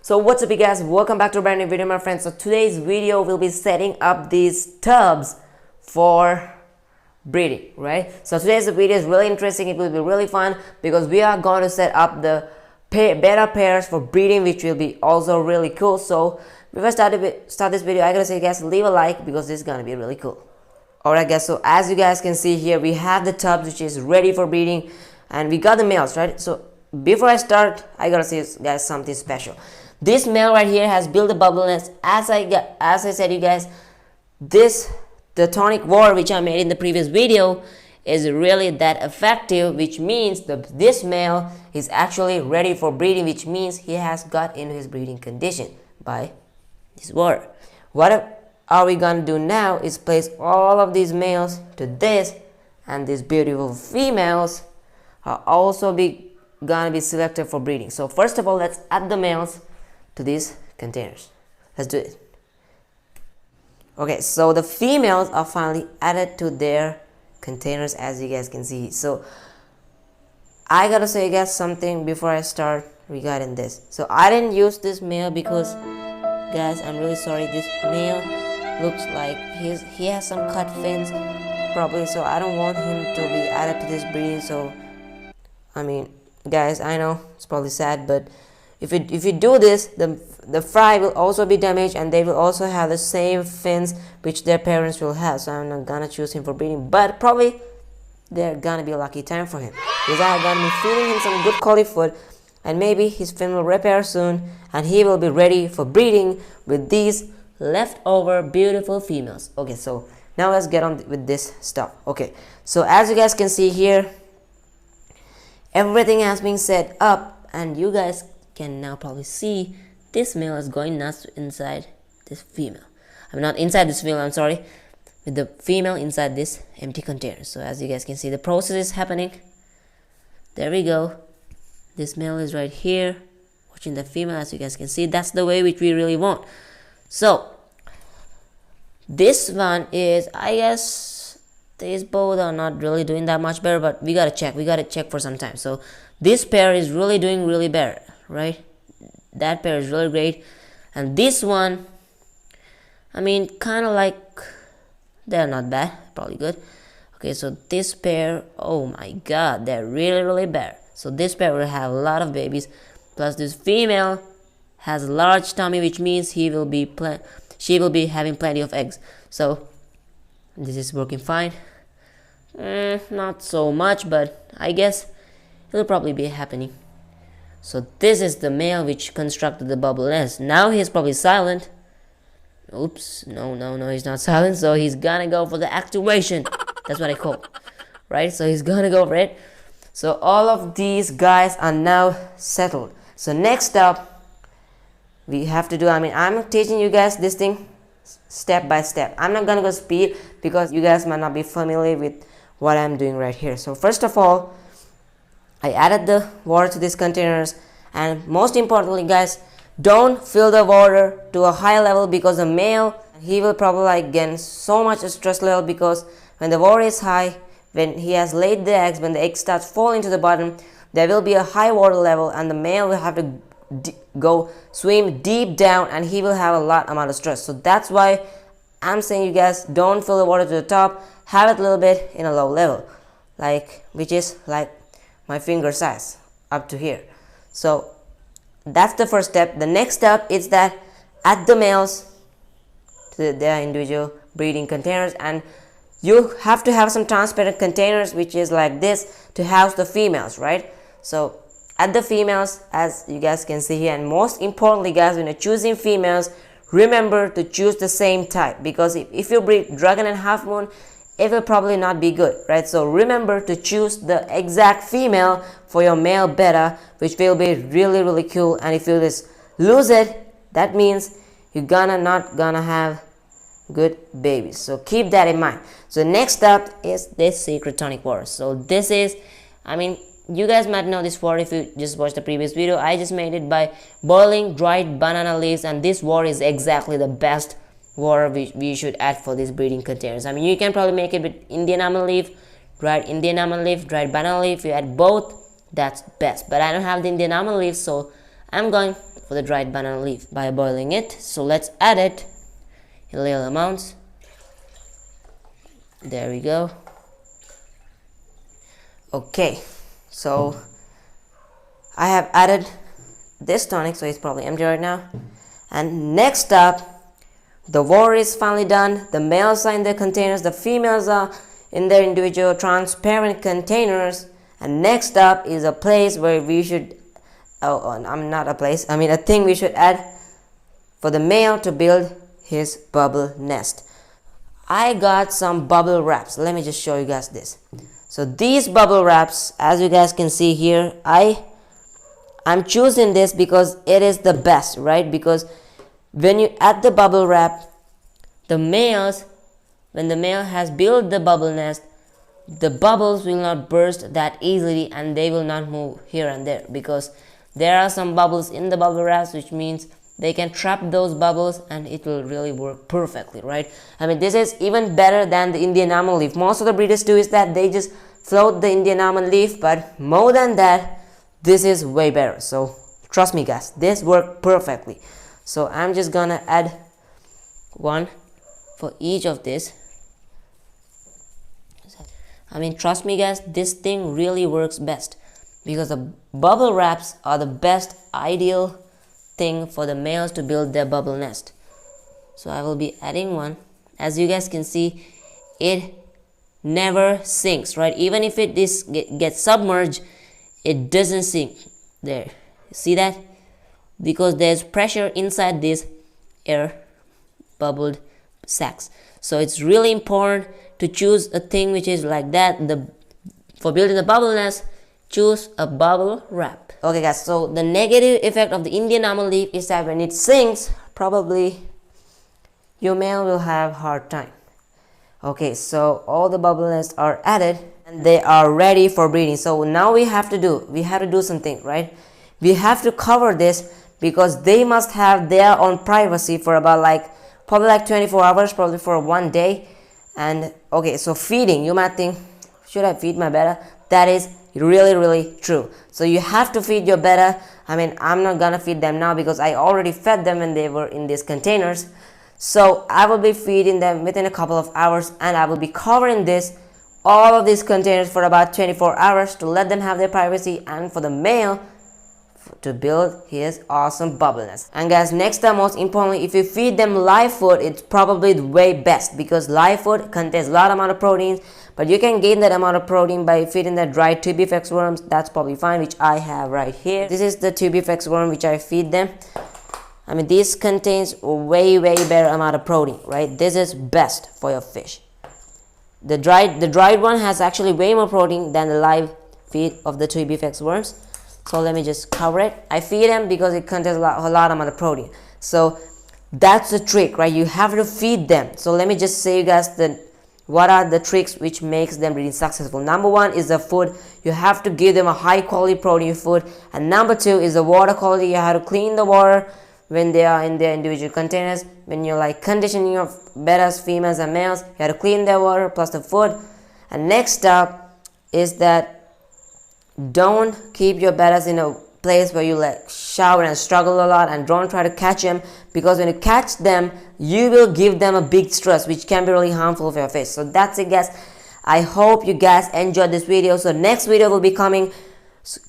So what's up you guys, welcome back to a brand new video my friends. So today's video will be setting up these tubs for breeding, right? So today's video is really interesting. It will be really fun because we are going to set up the beta pairs for breeding, which will be also really cool. So before I start this video, I gotta say guys, leave a like because this is gonna be really cool. Alright guys, so as you guys can see here, we have the tubs which is ready for breeding and we got the males, right? So before I start, I gotta say guys something special. This male right here has built a bubble nest. As I said you guys, the tonic war which I made in the previous video is really that effective, which means this male is actually ready for breeding, which means he has got into his breeding condition by this water. What are we gonna do now is place all of these males to this, and these beautiful females are also gonna be selected for breeding. So first of all, let's add the males to these containers. Let's do it. Okay, so the females are finally added to their containers, as you guys can see. So I gotta say guys something before I start regarding this. So I didn't use this male because guys, I'm really sorry, this male looks like he has some cut fins probably, so I don't want him to be added to this breeding. So I mean guys, I know it's probably sad, but if you do this, the fry will also be damaged and they will also have the same fins which their parents will have. So I'm not gonna choose him for breeding, but probably they're gonna be a lucky time for him because I'm gonna be feeding him some good quality food, and maybe his fin will repair soon and he will be ready for breeding with these leftover beautiful females. Okay, so now let's get on with this stuff. Okay, so as you guys can see here, everything has been set up and you guys can now probably see this male is going nuts inside this female. I'm not inside this female, I'm sorry, with the female inside this empty container. So as you guys can see, the process is happening. There we go. This male is right here watching the female. As you guys can see, that's the way which we really want. So this one is, I guess these both are not really doing that much better, but we gotta check for some time. So this pair is really doing really better, right? That pair is really great, and this one, I mean, kind of like, they're not bad, probably good. Okay, so this pair, oh my god, they're really bad. So this pair will have a lot of babies, plus this female has a large tummy, which means she will be having plenty of eggs. So this is working fine. Not so much, but I guess it'll probably be happening. So this is the male which constructed the bubble nest. Now he's probably silent. Oops, no, he's not silent. So he's gonna go for the activation. That's what I call it, right? So he's gonna go for it. So all of these guys are now settled. So next up, we have to do, I mean, I'm teaching you guys this thing step by step. I'm not gonna go speed because you guys might not be familiar with what I'm doing right here. So first of all, I added the water to these containers, and most importantly guys, don't fill the water to a high level because the male, he will probably like gain so much stress level, because when the water is high, when he has laid the eggs, when the eggs start falling to the bottom, there will be a high water level and the male will have to go swim deep down and he will have a lot amount of stress. So that's why I'm saying you guys, don't fill the water to the top, have it a little bit in a low level, like which is like my finger size up to here. So that's the first step. The next step is that add the males to their individual breeding containers, and you have to have some transparent containers which is like this to house the females, right? So add the females as you guys can see here, and most importantly guys, when you're choosing females, remember to choose the same type, because if you breed dragon and half moon, it will probably not be good, right? So remember to choose the exact female for your male beta, which will be really cool. And if you just lose it, that means you're not gonna have good babies. So keep that in mind. So next up is this secret tonic water. So this is, I mean, you guys might know this water if you just watched the previous video. I just made it by boiling dried banana leaves, and this water is exactly the best water we should add for these breeding containers. I mean, you can probably make it with Indian almond leaf, dried Indian almond leaf, dried banana leaf. You add both, that's best. But I don't have the Indian almond leaf, so I'm going for the dried banana leaf by boiling it. So let's add it in little amounts. There we go. Okay, so I have added this tonic, so it's probably empty right now. And next up, the water is finally done. The males are in their containers, the females are in their individual transparent containers. And next up is a place where we should, a thing we should add for the male to build his bubble nest. I got some bubble wraps. Let me just show you guys this. So these bubble wraps, as you guys can see here, I'm choosing this because it is the best, right? Because when you add the bubble wrap, when the male has built the bubble nest, the bubbles will not burst that easily and they will not move here and there, because there are some bubbles in the bubble wraps, which means they can trap those bubbles and it will really work perfectly, right? I mean, this is even better than the Indian almond leaf. Most of the breeders do is that they just float the Indian almond leaf, but more than that, this is way better. So trust me guys, this worked perfectly. So I'm just gonna add one for each of this. I mean, trust me guys, this thing really works best, because the bubble wraps are the best ideal thing for the males to build their bubble nest. So I will be adding one. As you guys can see, it never sinks, right? Even if it gets submerged, it doesn't sink. There, see that? Because there's pressure inside these air bubbled sacs. So it's really important to choose a thing which is like that. For building the bubble nest, choose a bubble wrap. Okay guys, so the negative effect of the Indian almond leaf is that when it sinks, probably your male will have hard time. Okay, so all the bubble nests are added and they are ready for breeding. So now we have to do something, right? We have to cover this because they must have their own privacy for about probably 24 hours, probably for 1 day. And okay, so feeding, you might think, should I feed my betta? That is really true. So you have to feed your betta. I mean, I'm not gonna feed them now because I already fed them when they were in these containers. So I will be feeding them within a couple of hours, and I will be covering all of these containers for about 24 hours to let them have their privacy, and for the male to build his awesome bubble nest. And guys, next time, most importantly, if you feed them live food, it's probably the way best, because live food contains a lot amount of proteins, but you can gain that amount of protein by feeding the dried tubifex worms. That's probably fine, which I have right here. This is the tubifex worm which I feed them. I mean, this contains way better amount of protein, right? This is best for your fish. The dried one has actually way more protein than the live feed of the tubifex worms. So let me just cover it. I feed them because it contains a lot amount of protein. So that's the trick, right? You have to feed them. So let me just say you guys what are the tricks which makes them really successful. Number one is the food. You have to give them a high quality protein food. And number two is the water quality. You have to clean the water when they are in their individual containers. When you're conditioning your bettas, females and males, you have to clean their water plus the food. And next up is that don't keep your bettas in a place where you shout and struggle a lot, and don't try to catch them, because when you catch them, you will give them a big stress, which can be really harmful for your fish. So that's it guys. I hope you guys enjoyed this video. So next video will be coming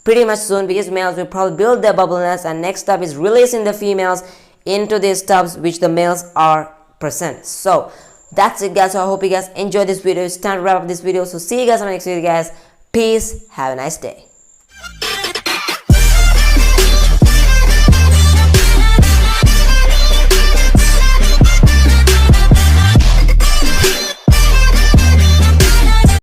pretty much soon, because males will probably build their bubble nest, and next step is releasing the females into these tubs which the males are present. So that's it guys. So I hope you guys enjoyed this video. It's time to wrap up this video. So see you guys on the next video guys. Peace. Have a nice day.